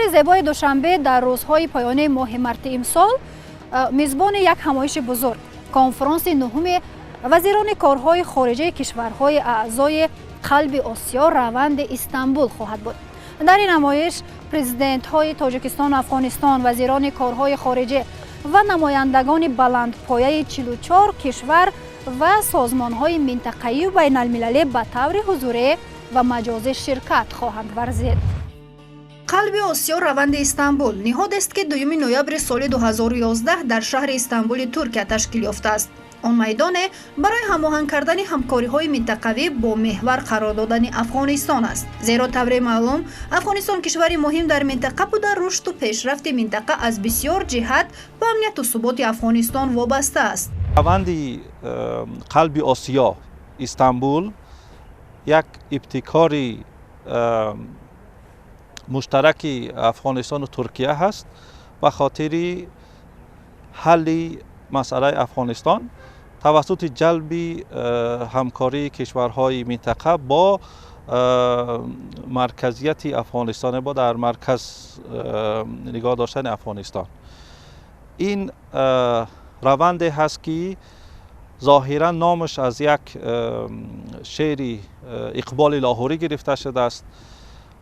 شهر زیبای دوشنبه در روزهای پایانی ماه مارت امسال میزبان یک همایش بزرگ کنفرانس نهم وزیران کارهای خارجه کشورهای اعضای قلب آسیا روند استانبول خواهد بود. در این نمایش پرزیدنت های تاجیکستان و افغانستان، وزیران کارهای خارجه و نمایندگان بلندپایه 44 کشور و سازمان های منطقه‌ای و بین المللی به طور حضوری و مجازی شرکت خواهند ورزید. قلب آسیا روند استانبول نهاد است که 2 نوامبر سال 2011 در شهر استانبول ترکیه تشکیل یافته است. آن میدان برای هماهنگ کردن همکاری‌های منطقوی با محور قرار دادن افغانستان است. زیرا طور معلوم افغانستان کشوری مهم در منطقه بوده، رشد و پیشرفت منطقه از بسیار جهت به امنیت و ثبات افغانستان وابسته است. روند قلب آسیا استانبول یک ابتکاری مشترک افغانستان و ترکیه هست و خاطر حل مسئله افغانستان توسط جلب همکاری کشورهای منطقه با مرکزیت افغانستان، با در مرکز نگاه داشتن افغانستان. این روند هست که ظاهرا نامش از یک شعر اقبال لاهوری گرفته شده است.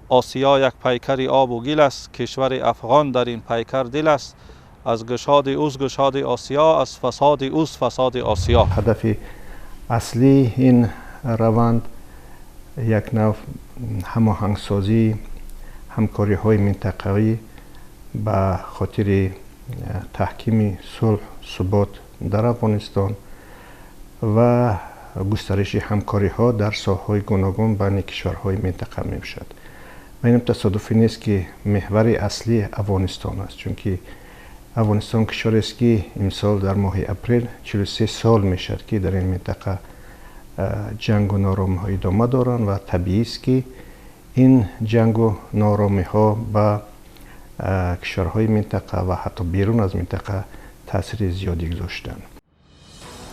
آسیا یک پیکر آب و گل است، کشور افغان در این پیکر دل است. از گشاد اوز گشاد آسیا، از فساد اوز فساد آسیا. هدف اصلی این روند یک نوع هماهنگسازی همکاری های منطقه‌ای به خاطر تحکیم صلح ثبات در افغانستان و گسترش همکاری ها در ساحه‌های گوناگون بین کشورهای منطقه می باشد. و این تصادفی نیست که محور اصلی افغانستان است، چون که افغانستان کشوری است که امسال در ماه اپریل 43 سال می شد که در این منطقه جنگ و نارامی ها ادامه دارند و طبیعی است که این جنگ و نارامی ها به کشورهای منطقه و حتی بیرون از منطقه تاثیر زیادی گذاشتند.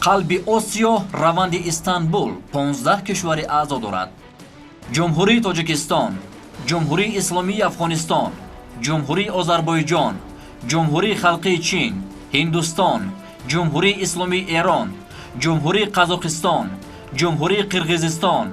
قلب آسیا روند استانبول 15 کشور اعضا دارد. جمهوری تاجیکستان، جمهوری اسلامی افغانستان، جمهوری آذربایجان، جمهوری خلقی چین، هندوستان، جمهوری اسلامی ایران، جمهوری قزاقستان، جمهوری قرقیزستان،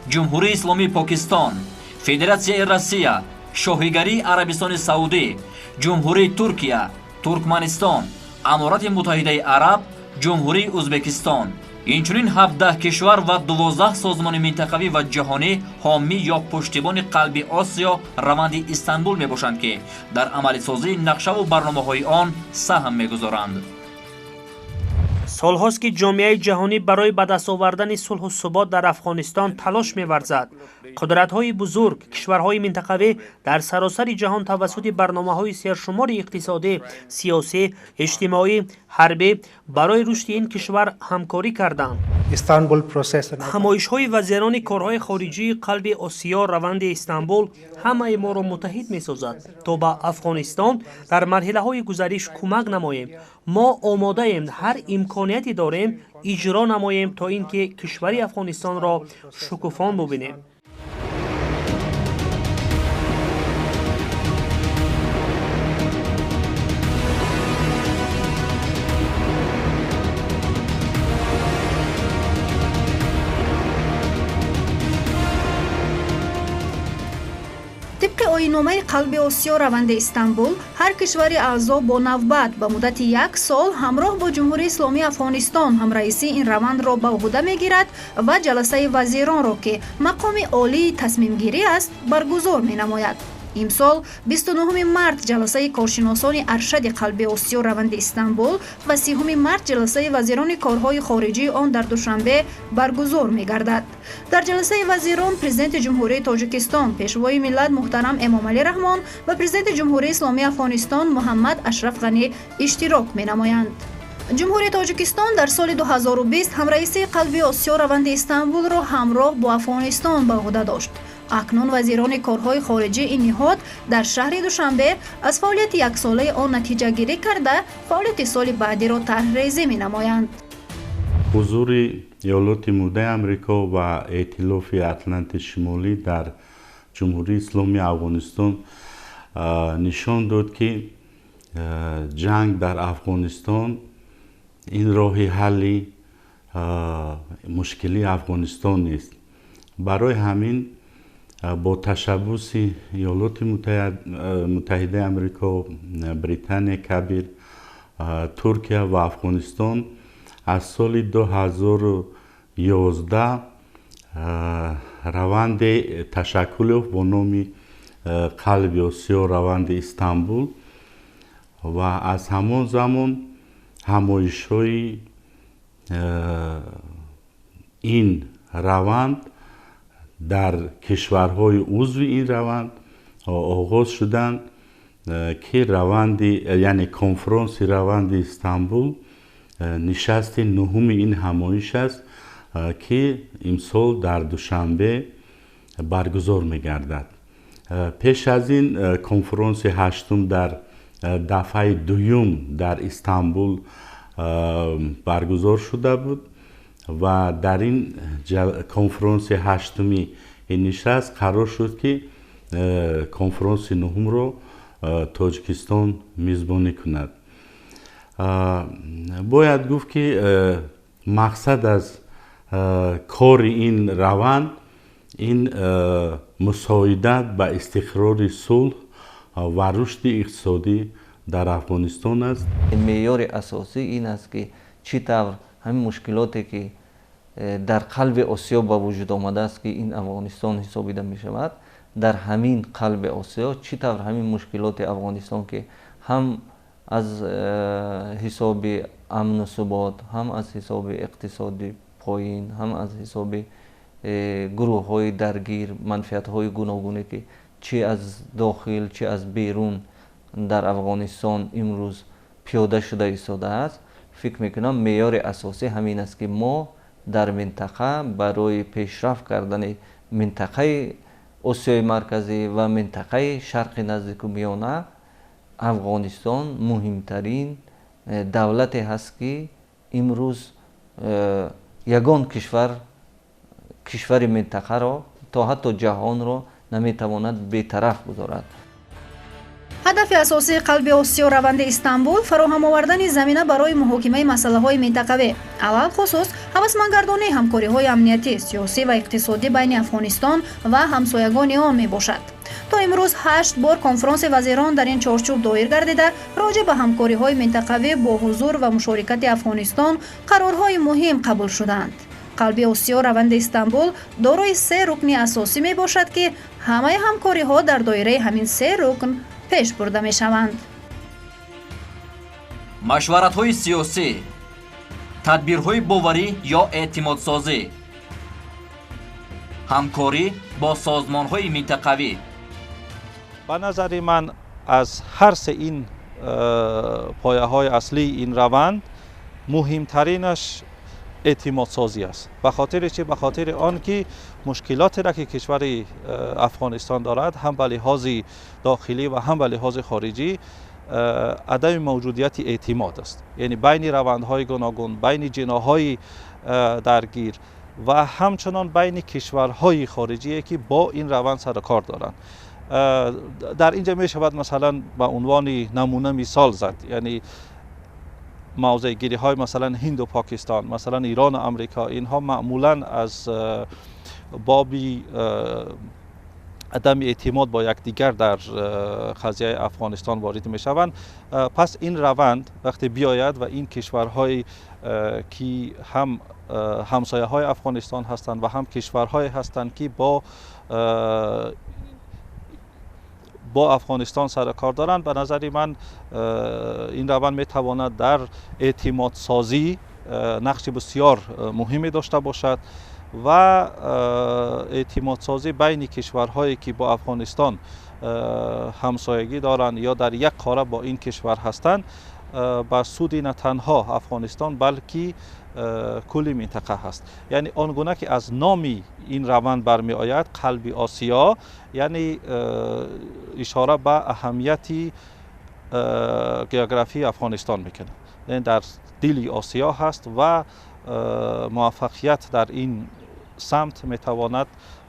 جمهوری اسلامی پاکستان، فدراسیای روسیه، شاهیگری عربستان سعودی، جمهوری ترکیه، ترکمنستان، امارات متحده عرب، جمهوری ازبکستان. اینچنین 17 کشور و 12 سازمان منطقوی و جهانی حامی یا پشتیبان قلب آسیا روند استانبول می باشند که در عمل سازی نقشه و برنامه های آن سهم می گذارند. سالهاست که جامعه جهانی برای به دست آوردن صلح و ثبات در افغانستان تلاش می‌ورزد. قدرت‌های بزرگ، کشورهای منطقوی در سراسر جهان توسط برنامه‌های سرشمار اقتصادی، سیاسی، اجتماعی، حربی برای رشد این کشور همکاری کردند. همایش‌های وزیران کارهای خارجی قلب آسیا روند استانبول همه ما را متحد می‌سازد تا به افغانستان در مرحله‌های گذشته کمک نماییم. ما آماده ایم هر امکانیتی داریم اجرا نماییم تا اینکه کشور افغانستان را شکوفان ببینیم. طبق آیین‌نامه قلب آسیا روند استانبول، هر کشور اعضا با نوبت به مدت 1 سال همراه با جمهوری اسلامی افغانستان همرئیسی این روند را به عهده میگیرد و جلسه وزیران را که مقام عالی تصمیم گیری است برگزار می نماید. امسال 29 مارت جلسه کارشناسان ارشد قلب آسیا روند استانبول و 30 مارت جلسه وزیران کارهای خارجی آن در دوشنبه برگزار می گردد. در جلسه وزیران پرزیدنت جمهوری تاجیکستان پیشوای ملت محترم امامعلی رحمان و پرزیدنت جمهوری اسلامی افغانستان محمد اشرف غنی اشتراک می نمایند. جمهوری تاجیکستان در سال 2020 همرئیسی قلب آسیا روند استانبول را همراه با افغانستان به عهده داشت. اکنون وزیران کارهای خارجی این نهاد در شهر دوشنبه از فعالیت 1 ساله آن نتیجه گیری کرده فعالیت سال بعدی را طرح‌ریزی می نمایند. حضور ایالات متحده آمریکا و ائتلاف اطلنطی شمالی در جمهوری اسلامی افغانستان نشان داد که جنگ در افغانستان این راه حلی مشکلی افغانستان نیست. برای همین با تشبث ایالات متحده آمریکا، بریتانیا کبیر، ترکیه و افغانستان از سال 2011 روند تشکل با نام قلب آسیا روند استانبول و از همان زمان همایش‌های این روند در کشورهای عضو این روند آغاز شدند که روند یعنی کنفرانس روند استانبول نشست نهم این همایش است که امسال در دوشنبه برگزار می‌گردد. پیش از این کنفرانس هشتم در دفعه دوم در استانبول برگزار شده بود و در این کنفرانس هشتمی این نشست قرار شد که کنفرانس نهم رو تاجیکستان میزبانی کند. باید گفت که مقصد از کار این روند این مساعدت به استقرار صلح و رشد اقتصادی در افغانستان است. معیار اساسی این است که چطور همین مشکلاتی که در قلب آسیا با وجود آمده است که این افغانستان حسابیده می شود، در همین قلب آسیا چطور همین مشکلات افغانستان که هم از حساب امن و ثبات، هم از حساب اقتصادی پایین، هم از حساب گروه های درگیر، منفعت های گوناگونی که چه از داخل چه از بیرون در افغانستان امروز پیاده شده ایستاده است، فکر میکنم معیار اساسی همین است که ما در منطقه برای پیشرفت کردن منطقه آسیای مرکزی و منطقه شرق نزدیک و میانه افغانستان مهمترین دولتی هست که امروز یگان کشور منطقه را تا حتی جهان را نمیتواند بی‌طرف گذارد. هدف اساسی قلب آسیا روند استانبول فراهم آوردن زمینه برای محاکمه مسائل منطقوی، علل خصوص هوسمندگردانی همکاری‌های امنیتی، سیاسی و اقتصادی بین افغانستان و همسایگان آن میباشد. تا امروز 8 بار کنفرانس وزیران در این چارچوب دایر گردیده راجع به همکاری‌های منطقوی با حضور و مشارکت افغانستان قرارهای مهم قبول شدند. قلب آسیا روند استانبول دارای 3 رکن اساسی می باشد که همه همکاری‌ها در دایره همین 3 رکن پیش برده می شوند. مشورت‌های سیاسی، تدبیرهای باوری یا اعتمادسازی، همکاری با سازمان‌های منطقوی. به نظر من از هر سه این پایه‌های اصلی این روند مهمترینش اعتماد سازی است. به خاطر چه؟ به خاطر آن که مشکلاتی را که کشور افغانستان دارد هم به لحاظ داخلی و هم به لحاظ خارجی عدم موجودیت اعتماد است. یعنی بین روندهای گوناگون، بین جناحهای درگیر و همچنان بین کشورهای خارجی که با این روند سر کار دارند. در اینجا می شود مثلا به عنوان نمونه مثال زد، یعنی موضع گیری های مثلا هند و پاکستان، مثلا ایران و امریکا، اینها معمولا از بابی عدم اعتماد با یکدیگر در قضیه افغانستان وارد می شوند. پس این روند وقتی بیاید و این کشورهای که هم همسایه های افغانستان هستند و هم کشورهای هستند که با افغانستان سر کار دارند، به نظر من این روند می تواند در اعتماد سازی نقش بسیار مهمی داشته باشد و اعتماد سازی بین کشورهایی که با افغانستان همسایگی دارند یا در یک قاره با این کشور هستند به سود نه تنها افغانستان بلکه کل منطقه هست. یعنی آنگونه که از نامی این روند برمی آید قلب آسیا، یعنی اشاره به اهمیتی گئوگرافی افغانستان میکنه، یعنی در دل آسیا هست و موفقیت در این سمت میتواند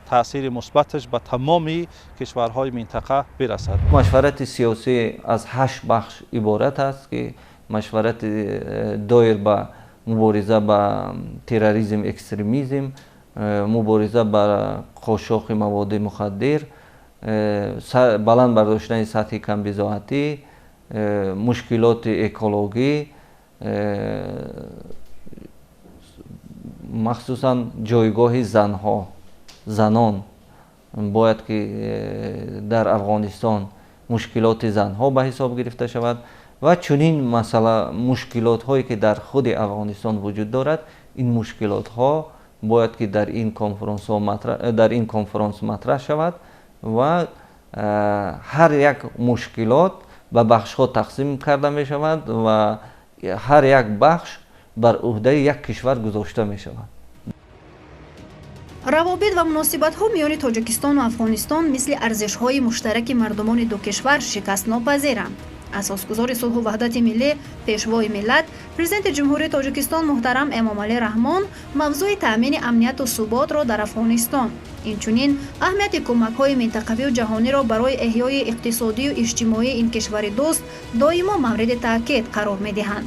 تأثیر مثبتش به تمامی کشورهای منطقه برسد. مشورت سیاسی از 8 بخش عبارت است که مشورت دایر به مبارزه با تروریسم، اکستریمیسم، مبارزه با قاچاق مواد مخدر، بلند برداشتن سطح کمبزاحتی، مشکلات اکولوژی، مخصوصا جایگاه زنان باید که در افغانستان مشکلات زنها به حساب گرفته شود و چنین مشکلات هایی که در خود افغانستان وجود دارد، این مشکلات ها باید که در این کنفرانس مطرح شود و هر یک مشکلات به بخش ها تقسیم کرده می شود و هر یک بخش بر عهده یک کشور گذاشته می شود. روابط و مناسبت ها میان تاجیکستان و افغانستان مثل ارزش های مشترک مردمان دو کشور شکست ناپذیرند. اساسگزار صلح و وحدت ملی، پیشوای ملت، پرزیدنت جمهوری تاجیکستان محترم امامعلی رحمان موضوع تأمین امنیت و ثبات را در افغانستان، اینچنین اهمیت کمک های منطقوی و جهانی را برای احیای اقتصادی و اجتماعی این کشور دوست دائما مورد تاکید قرار می دهند.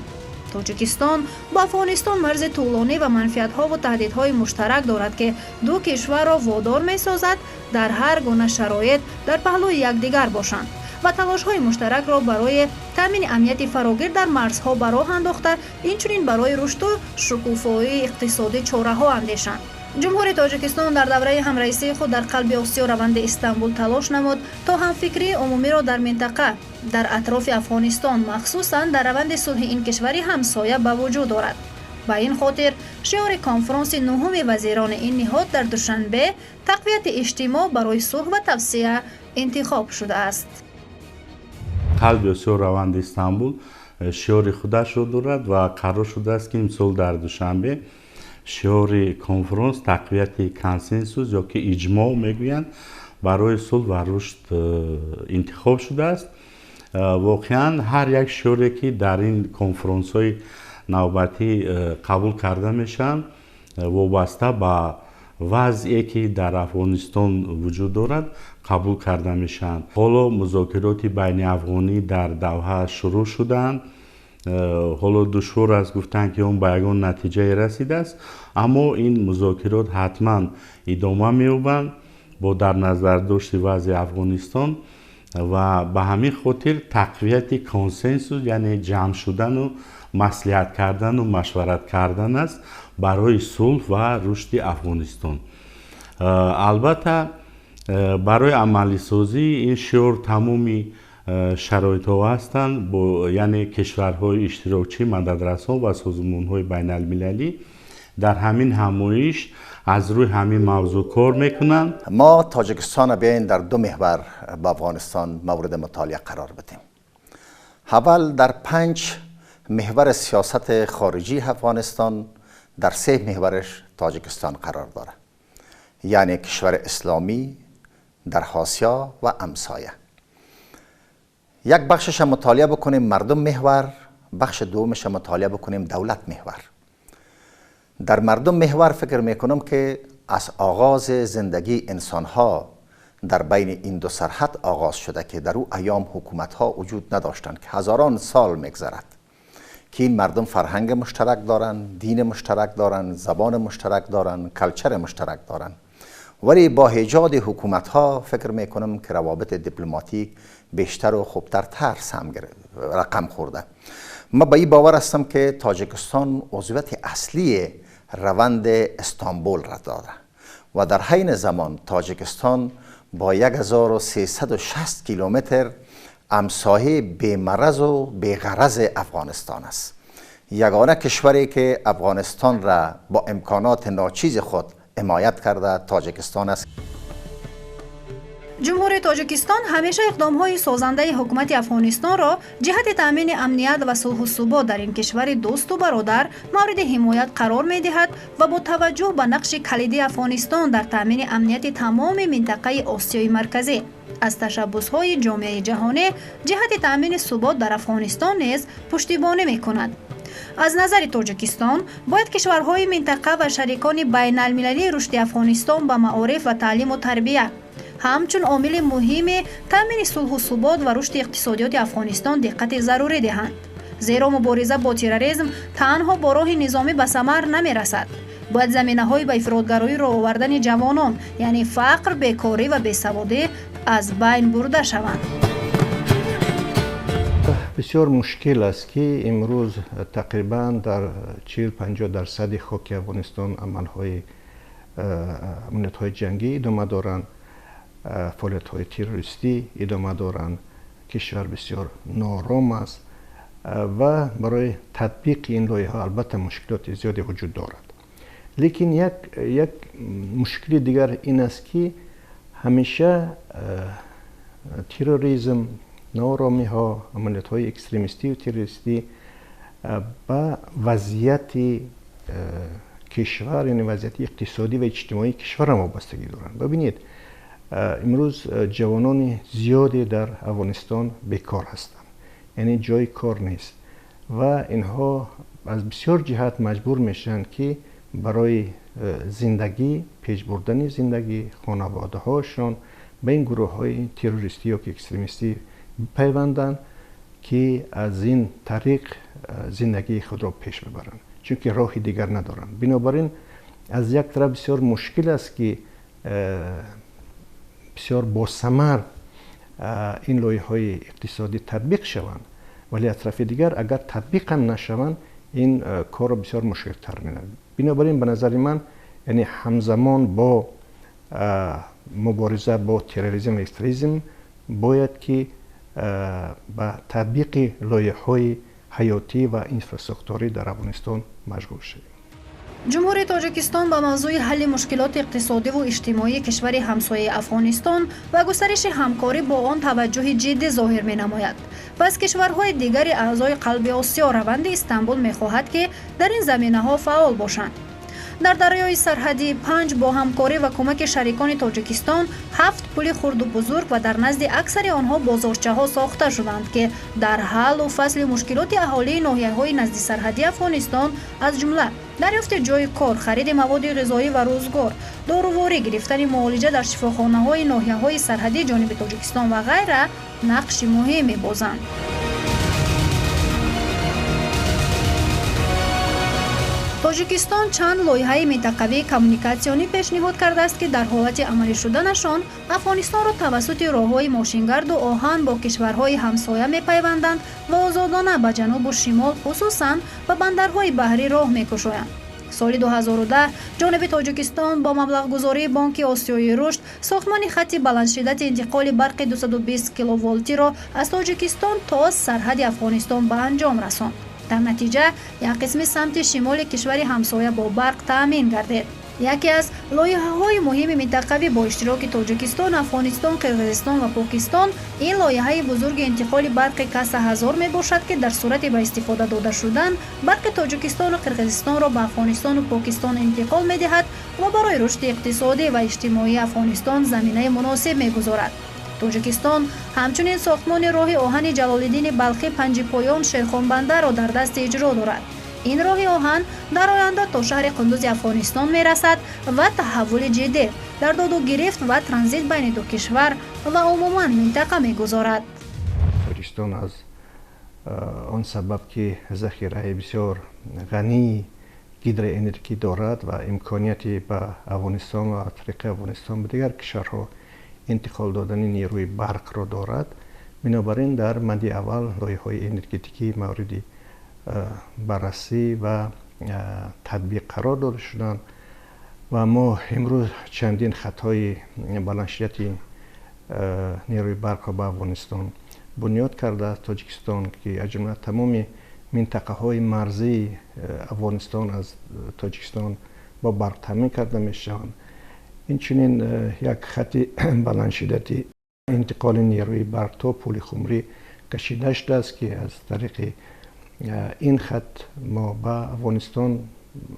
تاجیکستان با افغانستان مرز طولانی و منفعت‌ها و تهدیدهای مشترک دارد که دو کشور را وادار می‌سازد در هر گونه شرایط در پهلوی یکدیگر باشند و تلاش‌های مشترک را برای تامین امنیت فراگیر در مرزها به راه انداخته، اینچنین برای رشد و شکوفایی اقتصادی چاره‌ها اندیشند. جمهوری تاجیکستان در دوره همرئیسی خود در قلب آسیا روند استانبول تلاش نمود تا همفکری عمومی را در منطقه در اطراف افغانستان مخصوصاً در روند صلح این کشوری همسایه به وجود آورد. به این خاطر شعار کنفرانس نهم وزیران این نهاد در دوشنبه تقویت اجتماع برای صلح و توسعه انتخاب شده است. قلب آسیا روند استانبول شعار خودش را دارد و قرار شده است که امسال در دوشنبه شعار کنفرانس تقویت کنسنسوس یا که اجماع میگویند برای صلح و رشد انتخاب شده است. واقعا هر یک شعاری که در این کنفرانس های نوبتی قبول کرده میشن وابسته به وضعی که در افغانستان وجود دارد قبول کرده میشن. حالا مذاکرات بین افغانی در دوحه شروع شدند. حالا دشوار است گفتن که اون به یگان نتیجه رسیده است، اما این مذاکرات حتما ادامه می‌یابند با در نظر داشت وضع افغانستان و به همین خاطر تقویت کنسنسوس یعنی جمع شدن و مصلحت کردن و مشورت کردن است برای صلح و رشد افغانستان. البته برای عملی سازی این شعار تمامی شرایط ها هستند، یعنی کشورهای اشتراکچی، مددرسان و سازمان‌های بین المللی در همین همایش از روی همین موضوع کار میکنند. ما تاجیکستان بیاین در دو محور با افغانستان مورد مطالعه قرار بدیم. اول در 5 محور سیاست خارجی افغانستان، در 3 محورش تاجیکستان قرار داره، یعنی کشور اسلامی، در آسیا و همسایه. یک بخشش مطالعه بکنیم مردم محور، بخش دومش مطالعه بکنیم دولت محور. در مردم محور فکر میکنم که از آغاز زندگی انسانها در بین این دو سرحد آغاز شده که در او ایام حکومتها وجود نداشتند که هزاران سال میگذرد که این مردم فرهنگ مشترک دارند، دین مشترک دارند، زبان مشترک دارند، کلچر مشترک دارند، ولی با ایجاد حکومتها فکر میکنم که روابط دیپلماتیک بیشتر و خوبتر رقم خورده. ما به این باور هستم که تاجیکستان عضویت اصلی روند استانبول را داده و در حین زمان تاجیکستان با 1360 کیلومتر همسایه بی‌مرز و بی‌غرض افغانستان است. یگانه کشوری که افغانستان را با امکانات ناچیز خود حمایت کرده تاجیکستان است. جمهوری تاجیکستان همیشه اقدام‌های سازنده حکومت افغانستان را جهت تأمین امنیت و صلح و ثبات در این کشور دوست و برادر مورد حمایت قرار می‌دهد و با توجه به نقش کلیدی افغانستان در تأمین امنیت تمام منطقه آسیای مرکزی از تشبس‌های جامعه جهانی جهت تأمین ثبات در افغانستان نیز پشتیبانی می‌کند. از نظر تاجیکستان باید کشورهای منطقه و شریکان بین المللی رشد افغانستان به معارف و تعلیم و تربیت همچون عامل مهم تامین صلح و ثبات و رشد اقتصادیات افغانستان دقت ضروری دهند. زیرا مبارزه با تروریسم تنها با راه نظامی به ثمر نمی رسد. باید زمینه‌های به افراطگرایی را آوردن جوانان یعنی فقر، بیکاری و بیسوادی از بین برده شوند. بسیار مشکل است که امروز تقریبا در 40-50% خاک افغانستان عملیات‌های جنگی ادامه دارند، فعالیت‌های تروریستی ادامه دارند. کشور بسیار نارام است و برای تطبیق این لایحه البته مشکلات زیادی وجود دارد. لیکن یک مشکل دیگر این است که همیشه تروریسم، نارامی ها، عملیات های اکستریمیستی و تروریستی با وضعیت کشور یعنی وضعیت اقتصادی و اجتماعی کشور هم وابستگی دارند. ببینید امروز جوانان زیادی در افغانستان بیکار هستند، یعنی جای کار نیست و اینها از بسیار جهت مجبور میشن که برای زندگی، پیش بردن زندگی خانواده هاشون به این گروه های تروریستی یا اکستریمیستی پیوندن که از این طریق زندگی خود را پیش ببرند، چون که راهی دیگر ندارند. بنابراین از یک طرف بسیار مشکل است که بسیار با ثمر این لایحه‌های اقتصادی تطبیق شوند، ولی از طرف دیگر اگر تطبیق هم نشوند این کار بسیار مشکل‌تر می‌شود. بنابراین به نظر من یعنی همزمان با مبارزه با تروریسم و اکستریمیسم باید که به تطبیق لایحه‌های حیاتی و اینفراستراکچوری در افغانستان مشغول شویم. جمهوری تاجیکستان با موضوع حل مشکلات اقتصادی و اجتماعی کشور همسایه افغانستان و گسترش همکاری با آن توجه جدی ظاهر می نماید. پس کشورهای دیگر اعضای قلب آسیا روند استانبول می خواهد که در این زمینه ها فعال باشند. در دریای سرحدی 5 با همکاری و کمک شریکان تاجیکستان 7 پل خرد و بزرگ و در نزد اکثر آنها بازارچه ها ساخته شدند که در حل و فصل مشکلات اهالی ناحیه‌های نزدیک سرحدی افغانستان از جمله دریافت جای کار، خرید مواد غذایی و روزگار، داروواری، گرفتن معالجه در شفاخانه‌های ناحیه‌های سرحدی جانب تاجیکستان و غیره نقش مهمی بازند. تاجیکستان چند لایحه منطقوی کمیونیکاسیونی پیشنهاد کرده است که در حالت عملی شدنشان افغانستان را توسط راههای ماشینگرد و آهن با کشورهای همسایه می‌پیوندند و آزادانه به جنوب و شمال خصوصاً به بندرهای بحری راه می‌گشایند. سال 2010 جانب تاجیکستان با مبلغ گذاری بانک آسیای رشد ساختمان خط بلندشدت انتقال برق 220 کیلوولتی را از تاجیکستان تا سرحد افغانستان به انجام رساند. در نتیجه یک قسم سمت شمال کشور همسایه با برق تأمین گردید. یکی از لایحه‌های مهم منطقوی با اشتراک تاجیکستان، افغانستان، قرقیزستان و پاکستان این لایحه بزرگ انتقال برق کس هزار می باشد که در صورت به استفاده داده شدن برق تاجیکستان و قرقیزستان را به افغانستان و پاکستان انتقال می دهد و برای رشد اقتصادی و اجتماعی افغانستان زمینه مناسب می گذارد. تاجیکستان همچنین ساختمان راه آهن جلالالدین بلخی پنج پایان شیرخان بندر را در دست اجرا دارد. این راه آهن در آینده تا شهر قندوز افغانستان می رسد و تحول جدی در داد و گرفت و ترانزیت بین دو کشور و عموما منطقه می گذارد. تاجیکستان از آن سبب که ذخیره بسیار غنی گیدر انرژی دارد و امکانیتی به افغانستان و طریق افغانستان به دیگر کشورها انتقال دادن نیروی برق را دارد، بنابراین در مد اول لایحه‌های انرژتیکی مورد بررسی و تطبیق قرار داده شدند و ما امروز چندین خطهای بلندشدت نیروی برق را به افغانستان بنیاد کرده. تاجیکستان که از جمله تمام منطقه های مرزی افغانستان از تاجیکستان با برق تامین کرده می شوند. اینچنین یک خط بلندشدتی انتقال نیروی برق تا پل خمری کشیده شده است که از طریق این خط ما به افغانستان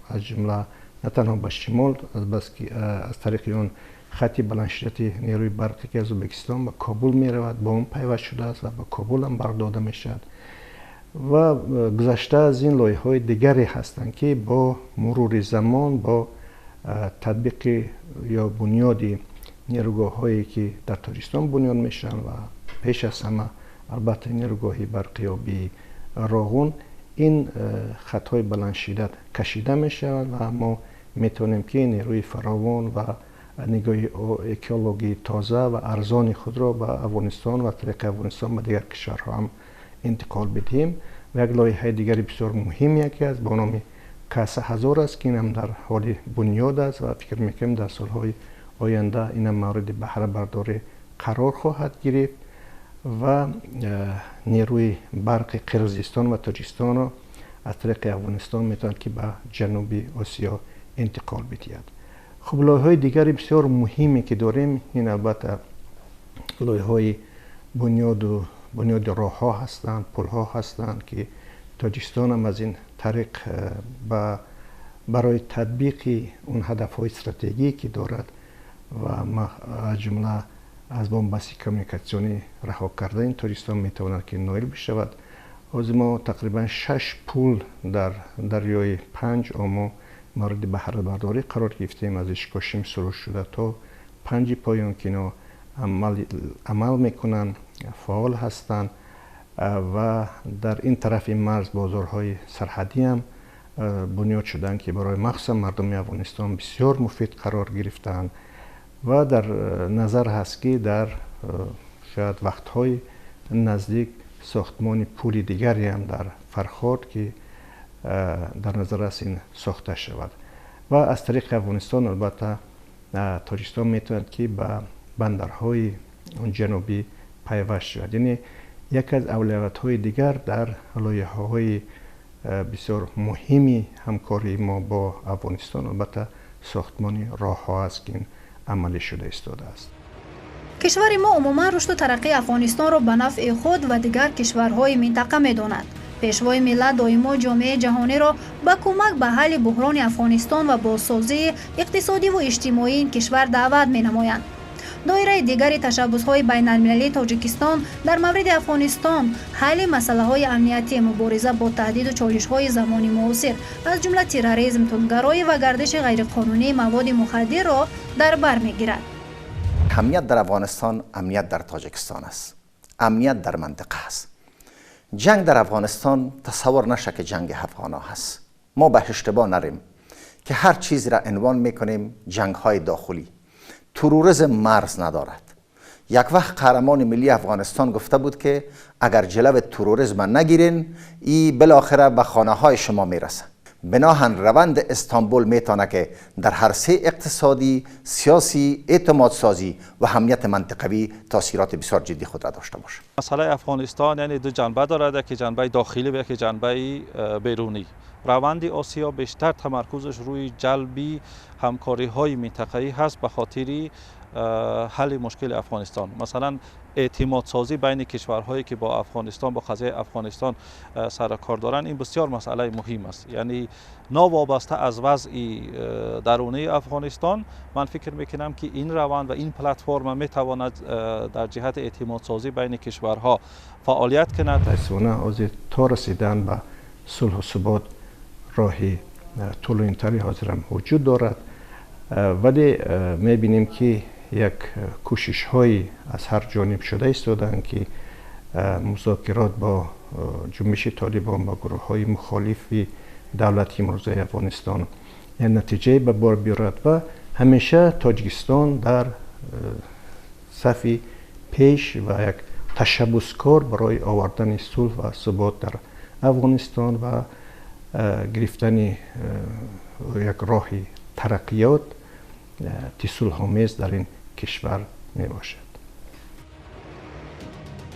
از جمله نه تنها به شمال از طریق اون خط بلندشدتی نیروی برقی که از ازبکستان به کابل می رود با اون پیوست شده است و به کابل هم برق داده می شود و گذشته از این لایه‌های دیگری هستند که با مرور زمان با تطبیق یا بنیادی نیروگاه‌هایی که در تاجیکستان بنیاد میشن و پیش از همه البته نیروگاهی برقیابی راغون این خطهای بلند شدت کشیده میشه و ما میتونیم که نیروی فراوان و نگاه اکولوژی تازه و ارزان خود را به افغانستان و طریق افغانستان به دیگر کشورها هم انتقال بدیم. و یک لایحه دیگری بسیار مهمی که از با نام کاسه هزار است که این هم در حال بنیاد است و فکر میکنیم در سالهای آینده این هم مورد بهره برداری قرار خواهد گرفت و نیروی برق قرقیزستان و تاجیکستان را از طریق افغانستان میتواند که به جنوبی آسیا انتقال بدهد. خب لایه‌های دیگری بسیار مهمی که داریم این البته لایه‌های بنیاد راه‌ها هستند، پل‌ها هستند که تاجیکستان هم از این طریق برای تطبیق اون هدف‌های استراتژیکی که دارد و از جمله از بنبست کمیونیکاسیونی رها کرده این تاجیکستان میتواند که نایل بشود. از ما تقریبا 6 پل در دریای 5 آمو مورد بهره برداری قرار گرفتیم. از اشکاشیم شروع شده تا 5 پایان که اینا عمل میکنن، فعال هستند و در این طرف مرز بازارهای سرحدی هم بنیاد شدن که برای مخصوصا مردم افغانستان بسیار مفید قرار گرفتند و در نظر هست که در شاید وقتهای نزدیک ساختمان پولی دیگری هم در فرخارد که در نظر است این ساخته شود و از طریق افغانستان البته تاجیکستان میتواند که به بندرهای اون جنوبی پیوست شود. یعنی یک از اولویت‌های دیگر در لایحه‌های بسیار مهمی همکاری ما با افغانستان البته ساختمان راه‌ها است که این عملی شده ایستاده است. کشور ما عموما رشد و ترقی افغانستان را به نفع خود و دیگر کشورهای منطقه می‌داند. پیشوای ملت دائما جامعه جهانی را به کمک به حل بحران افغانستان و بازسازی اقتصادی و اجتماعی این کشور دعوت می‌نمایند. دایره دیگر تشبس‌های بین‌المللی تاجیکستان در مورد افغانستان حل مسائل امنیتی، مبارزه با تهدید و چالش‌های زمانی معاصر از جمله تروریسم، تندگرایی و گردش غیرقانونی مواد مخدر را در بر می‌گیرد. امنیت در افغانستان امنیت در تاجیکستان است، امنیت در منطقه است. جنگ در افغانستان تصور نشه که جنگ افغانا هست. ما به اشتباه نریم که هر چیزی را عنوان میکنیم جنگ‌های داخلی. تروریسم مرز ندارد. یک وقت قهرمان ملی افغانستان گفته بود که اگر جلو تروریسم نگیرین ای بالاخره به خانه های شما میرسه. بناهن روند استانبول میتونه که در عرصه اقتصادی، سیاسی، اعتماد سازی و امنیت منطقوی تاثیرات بسیار جدی خود را داشته باشه. مسئله افغانستان یعنی دو جنبه دارد که جنبه داخلی و که جنبه بیرونی. روند آسیا بیشتر تمرکزش روی جلبی همکاری های منطقه‌ای هست به خاطر حل مشکل افغانستان. مثلا اعتماد سازی بین کشورهایی که با افغانستان با قضیه افغانستان سر کار دارن این بسیار مسئله مهم است. یعنی ناوابسته از وضع درونی افغانستان من فکر میکنم که این روند و این پلتفرم میتواند در جهت اعتماد سازی بین کشورها فعالیت کند. تاسفانه از تا رسیدن به صلح و ثبات راهی طولانی‌تری حاضر هم وجود دارد ولی میبینیم که یک کوشش های از هر جانب شده ایستادند که مذاکرات با جنبش طالبان با گروه های مخالف دولتی امروزه افغانستان نتیجه به بار بیارد و همیشه تاجیکستان در صف پیش و یک تشبسکار برای آوردن صلح و ثبات در افغانستان و گرفتن یک راه ترقیات صلح‌آمیز در این کشور می باشد.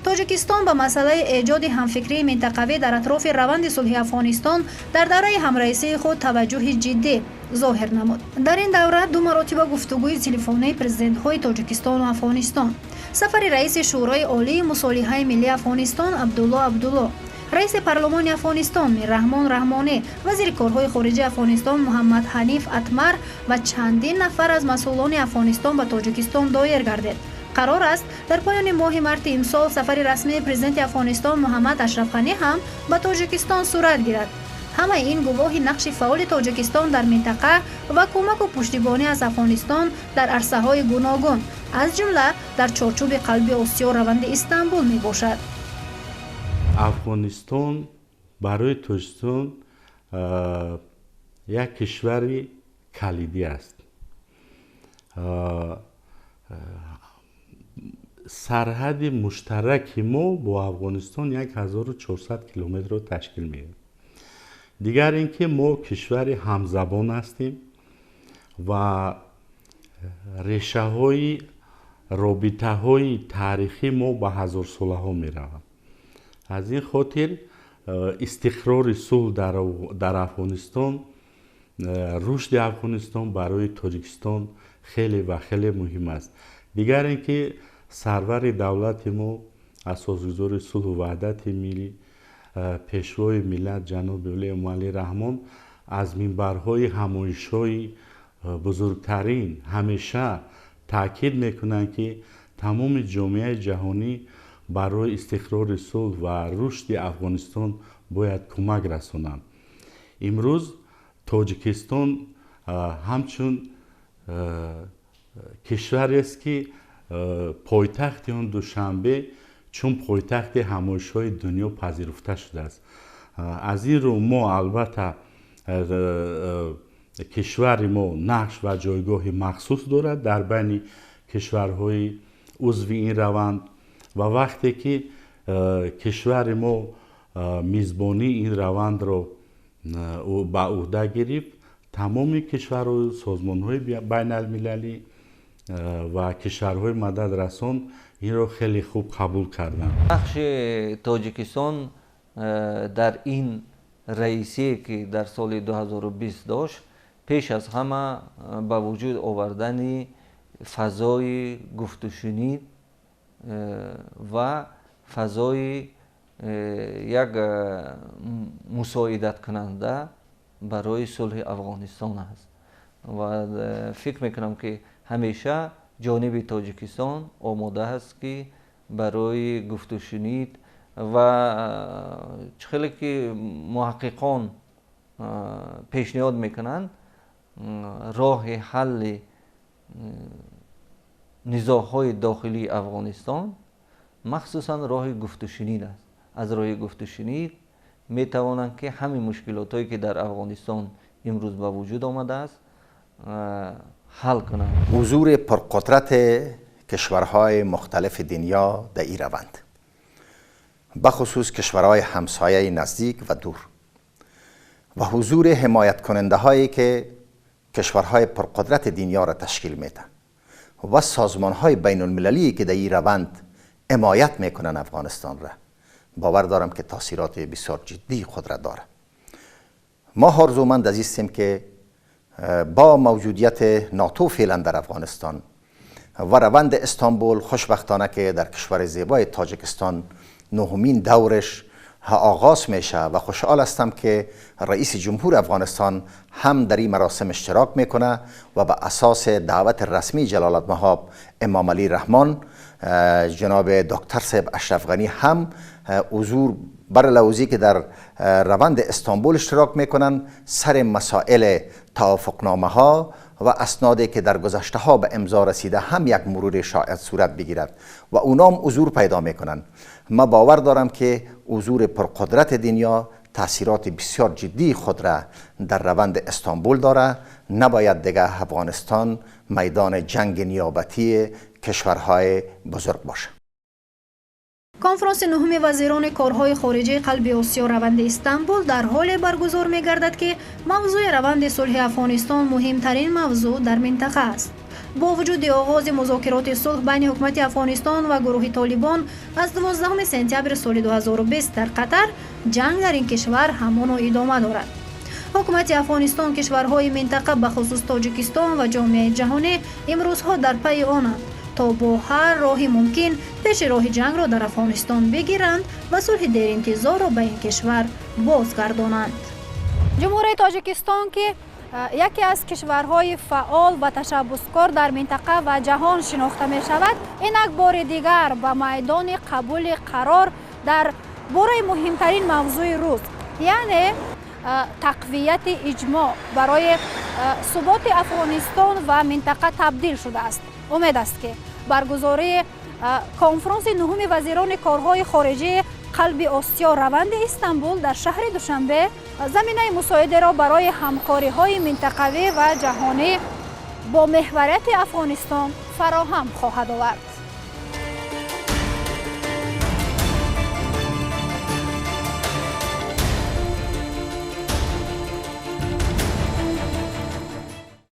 تاجیکستان به مسئله ایجاد همفکری منطقوی در اطراف روند صلح افغانستان در دوره همرئیسی خود توجه جدی ظاهر نمود. در این دوره دو مراتب گفتگوی تلفنی پرزیدنت‌های تاجیکستان و افغانستان، سفر رئیس شورای عالی مصالحه ملی افغانستان عبدالله، رئیس پارلمان افغانستان میررحمان رحمانی، وزیر کارهای خارجه افغانستان محمد حنیف اتمر و چندین نفر از مسئولان افغانستان به تاجیکستان دایر گردید. قرار است در پایان ماه مارس امسال سفر رسمی پرزیدنت افغانستان محمد اشرف غنی هم به تاجیکستان صورت گیرد. همه این گواهی نقش فعال تاجیکستان در منطقه و کمک و پشتیبانی از افغانستان در عرصه‌های گوناگون از جمله در چارچوب قلب آسیا روند استانبول می باشد. افغانستان برای تاجیکستان یک کشوری کلیدی است. سرحد مشترک ما با افغانستان 1400 کیلومتر را تشکیل می‌دهد. دیگر اینکه ما کشور همزبان هستیم و ریشه های رابطه های تاریخی ما به هزار ساله ها می روند. از این خاطر استقرار صلح در افغانستان، رشد افغانستان برای تاجیکستان خیلی و خیلی مهم است. دیگر اینکه سرور دولت ما، اساسگزار صلح و وحدت ملی، پیشوای ملت جناب ولی علی رحمان از منبرهای همایش‌های بزرگترین همیشه تاکید میکنند که تمام جامعه جهانی برای استقرار صلح و رشد افغانستان باید کمک رسانند. امروز تاجیکستان همچون کشوری است که پایتخت آن دوشنبه چون پایتخت همایش‌های دنیا پذیرفته شده است. از این رو ما البته کشور ما نقش و جایگاه مخصوص دارد در بین کشورهای عضو این روند و وقتی که کشور ما میزبانی این روند را به عهده گرفت، تمام کشورها و سازمان‌های بین المللی و کشورهای مدد رسان این را خیلی خوب قبول کردند. نقش تاجیکستان در این رئیسی که در سال 2020 داشت، پیش از همه به وجود آوردن فضای گفت و شنید و فضای یک مساعدت کننده برای صلح افغانستان است و فکر میکنم که همیشه جانب تاجیکستان آماده است که برای گفت و شنید و خیلی که محققان پیشنهاد میکنند راه حل نزاع‌های داخلی افغانستان مخصوصا راه گفت و شنید است. از راه گفت و شنید میتوانند که همین مشکلاتایی که در افغانستان امروز به وجود آمده است حل کنند. حضور پرقدرت کشورهای مختلف دنیا در این روند، بخصوص کشورهای همسایه نزدیک و دور، و حضور حمایت کننده هایی که کشورهای پرقدرت دنیا را تشکیل میده و سازمان های بین المللی که در این روند حمایت میکنن افغانستان را، باور دارم که تاثیرات بسیار جدی خود را داره. ما آرزومند از هستیم که با موجودیت ناتو فعلا در افغانستان و روند استانبول، خوشبختانه که در کشور زیبای تاجیکستان نهمین دورش آغاز میشه و خوشحال هستم که رئیس جمهور افغانستان هم در این مراسم اشتراک میکنه و به اساس دعوت رسمی جلالتمآب امام علی رحمان جناب دکتر صاحب اشرف غنی هم حضور بر لوزی که در روند استانبول اشتراک میکنن، سر مسائل توافقنامه ها و اسنادی که در گذشته ها به امضا رسیده هم یک مرور شاید صورت بگیرد و اونام حضور پیدا میکنن. ما باور دارم که حضور پرقدرت دنیا تاثیرات بسیار جدی خود را در روند استانبول داره. نباید دیگه افغانستان میدان جنگ نیابتی کشورهای بزرگ باشه. کنفرانس نهم وزیران کارهای خارجه قلب آسیا روند استانبول در حال برگزار می گردد که موضوع روند صلح افغانستان مهمترین موضوع در منطقه است. با وجود آغاز مذاکرات صلح بین حکومت افغانستان و گروه طالبان از 12 سپتامبر سال 2020 در قطر، جنگ در این کشور همان ادامه دارد. حکومت افغانستان کشورهای منطقه به خصوص تاجیکستان و جامعه جهانی امروزها در پی آنند تا با هر راهی ممکن پیش راه جنگ را در افغانستان بگیرند و صلح در انتظار را به این کشور بازگردانند. جمهوری تاجیکستان که یکی از کشورهای فعال و تشبثکار در منطقه و جهان شناخته می شود. اینک بار دیگر به میدان قبول قرار در باره مهمترین موضوع روز، یعنی تقویت اجماع برای ثبات افغانستان و منطقه تبدیل شده است. امید است که برگزاری کنفرانس نهم وزیران کارهای خارجی قلب آسیا روند استانبول در شهر دوشنبه زمینه مساعده را برای همکاری های منطقوی و جهانی با محوریت افغانستان فراهم خواهد آورد.